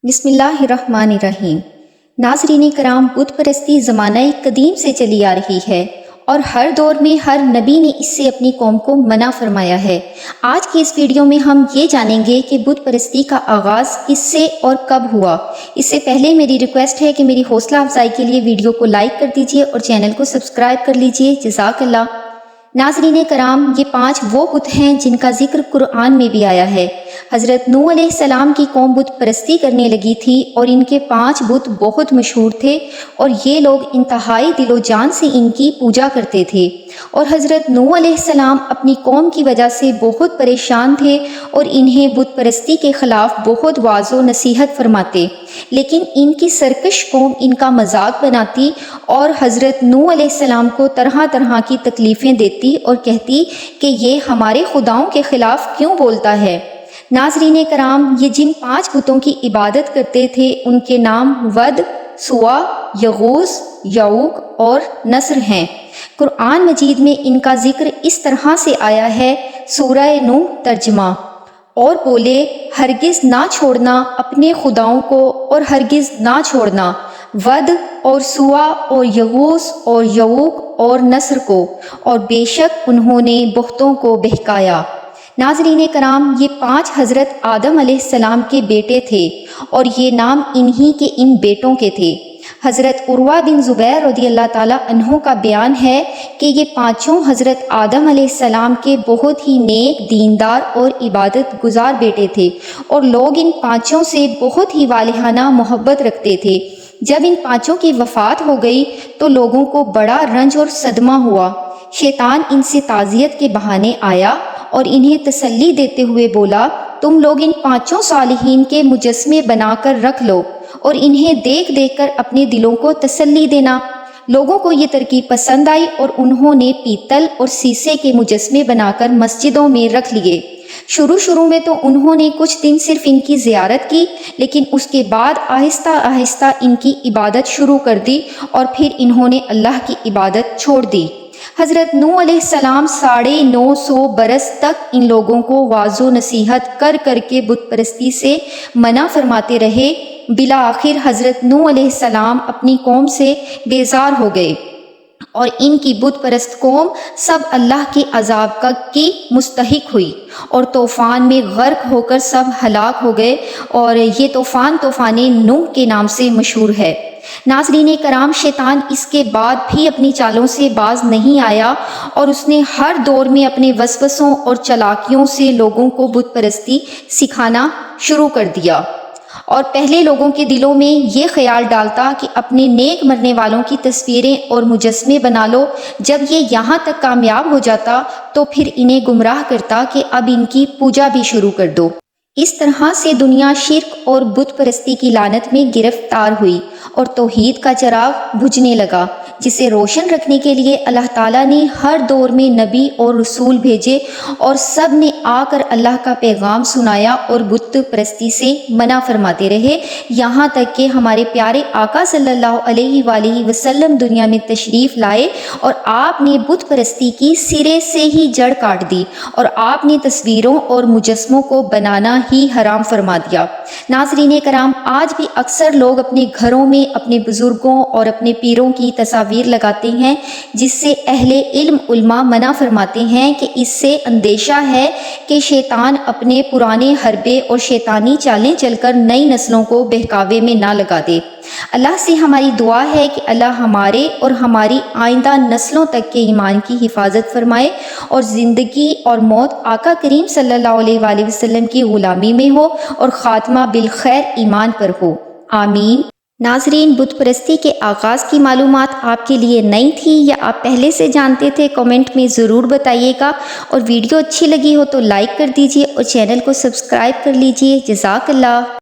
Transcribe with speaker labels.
Speaker 1: بسم اللہ الرحمن الرحیم۔ ناظرین کرام، بت پرستی زمانہ قدیم سے چلی آ رہی ہے اور ہر دور میں ہر نبی نے اس سے اپنی قوم کو منع فرمایا ہے۔ آج کی اس ویڈیو میں ہم یہ جانیں گے کہ بت پرستی کا آغاز کس سے اور کب ہوا۔ اس سے پہلے میری ریکویسٹ ہے کہ میری حوصلہ افزائی کے لیے ویڈیو کو لائک کر دیجئے اور چینل کو سبسکرائب کر لیجئے، جزاک اللہ۔ ناظرین کرام، یہ 5 وہ بت ہیں جن کا ذکر قرآن میں بھی آیا ہے۔ حضرت نوح علیہ السلام کی قوم بت پرستی کرنے لگی تھی اور ان کے 5 بت بہت مشہور تھے اور یہ لوگ انتہائی دل و جان سے ان کی پوجا کرتے تھے، اور حضرت نوح علیہ السلام اپنی قوم کی وجہ سے بہت پریشان تھے اور انہیں بت پرستی کے خلاف بہت واعظ و نصیحت فرماتے، لیکن ان کی سرکش قوم ان کا مذاق بناتی اور حضرت نوح علیہ السلام کو طرح طرح کی تکلیفیں دیتی اور کہتی کہ یہ ہمارے خداؤں کے خلاف کیوں بولتا ہے۔ ناظرین کرام، یہ جن 5 بتوں کی عبادت کرتے تھے ان کے نام ود، سوا، یغوث، یعوق اور نصر ہیں۔ قرآن مجید میں ان کا ذکر اس طرح سے آیا ہے۔ سورہ نوح ترجمہ: اور بولے ہرگز نہ چھوڑنا اپنے خداؤں کو اور ہرگز نہ چھوڑنا ود اور سوا اور یغوث اور یعوق اور نصر کو، اور بے شک انہوں نے بہتوں کو بہکایا۔ ناظرین کرام، یہ 5 حضرت آدم علیہ السلام کے بیٹے تھے اور یہ نام انہی کے ان بیٹوں کے تھے۔ حضرت عروہ بن زبیر رضی اللہ تعالیٰ عنہ کا بیان ہے کہ یہ 5 حضرت آدم علیہ السلام کے بہت ہی نیک، دیندار اور عبادت گزار بیٹے تھے، اور لوگ ان 5 سے بہت ہی والہانہ محبت رکھتے تھے۔ جب ان 5 کی وفات ہو گئی تو لوگوں کو بڑا رنج اور صدمہ ہوا۔ شیطان ان سے تعزیت کے بہانے آیا اور انہیں تسلی دیتے ہوئے بولا، تم لوگ ان 5 صالحین کے مجسمے بنا کر رکھ لو اور انہیں دیکھ دیکھ کر اپنے دلوں کو تسلی دینا۔ لوگوں کو یہ ترکیب پسند آئی اور انہوں نے پیتل اور سیسے کے مجسمے بنا کر مسجدوں میں رکھ لیے۔ شروع میں تو انہوں نے کچھ دن صرف ان کی زیارت کی، لیکن اس کے بعد آہستہ آہستہ ان کی عبادت شروع کر دی اور پھر انہوں نے اللہ کی عبادت چھوڑ دی۔ حضرت نوح علیہ السلام 950 برس تک ان لوگوں کو واعظ و نصیحت کر کر کے بت پرستی سے منع فرماتے رہے۔ بالآخر حضرت نوح علیہ السلام اپنی قوم سے بیزار ہو گئے اور ان کی بت پرست قوم سب اللہ کے عذاب کی مستحق ہوئی اور طوفان میں غرق ہو کر سب ہلاک ہو گئے، اور یہ طوفان نوح کے نام سے مشہور ہے۔ ناظرین کرام، شیطان اس کے بعد بھی اپنی چالوں سے باز نہیں آیا اور اس نے ہر دور میں اپنے وسوسوں اور چالاکیوں سے لوگوں کو بت پرستی سکھانا شروع کر دیا، اور پہلے لوگوں کے دلوں میں یہ خیال ڈالتا کہ اپنے نیک مرنے والوں کی تصویریں اور مجسمے بنا لو۔ جب یہ یہاں تک کامیاب ہو جاتا تو پھر انہیں گمراہ کرتا کہ اب ان کی پوجا بھی شروع کر دو۔ اس طرح سے دنیا شرک اور بت پرستی کی لعنت میں گرفتار ہوئی اور توحید کا چراغ بجھنے لگا، جسے روشن رکھنے کے لیے اللہ تعالیٰ نے ہر دور میں نبی اور رسول بھیجے، اور سب نے آ کر اللہ کا پیغام سنایا اور بت پرستی سے منع فرماتے رہے، یہاں تک کہ ہمارے پیارے آقا صلی اللہ علیہ وآلہ وسلم دنیا میں تشریف لائے اور آپ نے بت پرستی کی سرے سے ہی جڑ کاٹ دی اور آپ نے تصویروں اور مجسموں کو بنانا ہی حرام فرما دیا۔ ناظرین کرام، آج بھی اکثر لوگ اپنے گھروں میں اپنے بزرگوں اور اپنے پیروں کی تصاویر لگاتے ہیں، جس سے اہل علم علماء منع فرماتے ہیں کہ اس سے اندیشہ ہے کہ شیطان اپنے پرانے حربے اور شیطانی چالیں چل کر نئی نسلوں کو بہکاوے میں نہ لگا دے۔ اللہ سے ہماری دعا ہے کہ اللہ ہمارے اور ہماری آئندہ نسلوں تک کے ایمان کی حفاظت فرمائے اور زندگی اور موت آقا کریم صلی اللہ علیہ وآلہ وسلم کی غلامی میں ہو اور خاتمہ بالخیر ایمان پر ہو، آمین۔ ناظرین، بت پرستی کے آغاز کی معلومات آپ کے لیے نئی تھی یا آپ پہلے سے جانتے تھے؟ کمنٹ میں ضرور بتائیے گا، اور ویڈیو اچھی لگی ہو تو لائک کر دیجئے اور چینل کو سبسکرائب کر لیجئے، جزاک اللہ۔